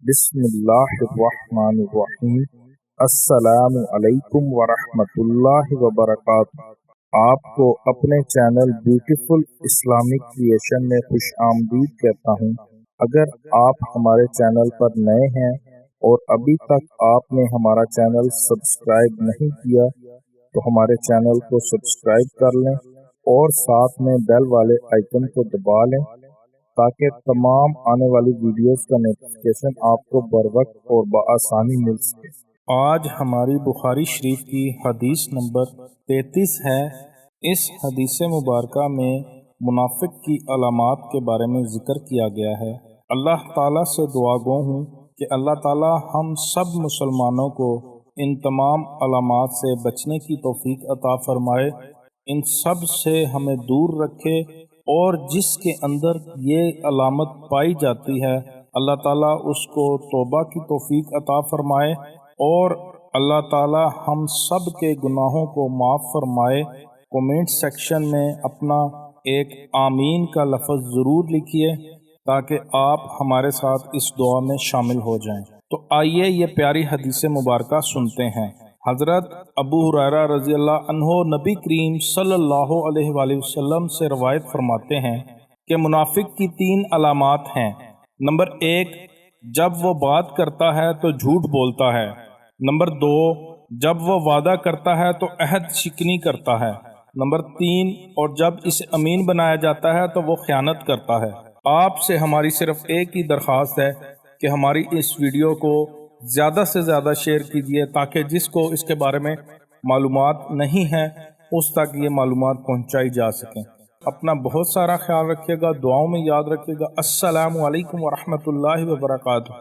بسم اللہ الرحمن الرحیم۔ السلام علیکم ورحمۃ اللہ وبرکاتہ۔ آپ کو اپنے چینل بیوٹیفل اسلامک کریشن میں خوش آمدید کہتا ہوں۔ اگر آپ ہمارے چینل پر نئے ہیں اور ابھی تک آپ نے ہمارا چینل سبسکرائب نہیں کیا تو ہمارے چینل کو سبسکرائب کر لیں اور ساتھ میں بیل والے آئیکن کو دبا لیں تاکہ تمام آنے والی ویڈیوز کا نوٹیفیکیشن آپ کو بر وقت اور بآسانی مل سکے۔ آج ہماری بخاری شریف کی حدیث نمبر 33 ہے۔ اس حدیث مبارکہ میں منافق کی علامات کے بارے میں ذکر کیا گیا ہے۔ اللہ تعالیٰ سے دعا گو ہوں کہ اللہ تعالیٰ ہم سب مسلمانوں کو ان تمام علامات سے بچنے کی توفیق عطا فرمائے، ان سب سے ہمیں دور رکھے، اور جس کے اندر یہ علامت پائی جاتی ہے اللہ تعالیٰ اس کو توبہ کی توفیق عطا فرمائے، اور اللہ تعالیٰ ہم سب کے گناہوں کو معاف فرمائے۔ کومنٹ سیکشن میں اپنا ایک آمین کا لفظ ضرور لکھیے تاکہ آپ ہمارے ساتھ اس دعا میں شامل ہو جائیں۔ تو آئیے یہ پیاری حدیث مبارکہ سنتے ہیں۔ حضرت ابو ہریرہ رضی اللہ عنہ نبی کریم صلی اللہ علیہ وآلہ وسلم سے روایت فرماتے ہیں کہ منافق کی 3 علامات ہیں۔ نمبر 1، جب وہ بات کرتا ہے تو جھوٹ بولتا ہے۔ نمبر 2، جب وہ وعدہ کرتا ہے تو عہد شکنی کرتا ہے۔ نمبر 3، اور جب اسے امین بنایا جاتا ہے تو وہ خیانت کرتا ہے۔ آپ سے ہماری صرف ایک ہی درخواست ہے کہ ہماری اس ویڈیو کو زیادہ سے زیادہ شیئر کیجیے تاکہ جس کو اس کے بارے میں معلومات نہیں ہیں اس تک یہ معلومات پہنچائی جا سکیں۔ اپنا بہت سارا خیال رکھیے گا، دعاؤں میں یاد رکھیے گا۔ السلام علیکم ورحمۃ اللہ وبرکاتہ۔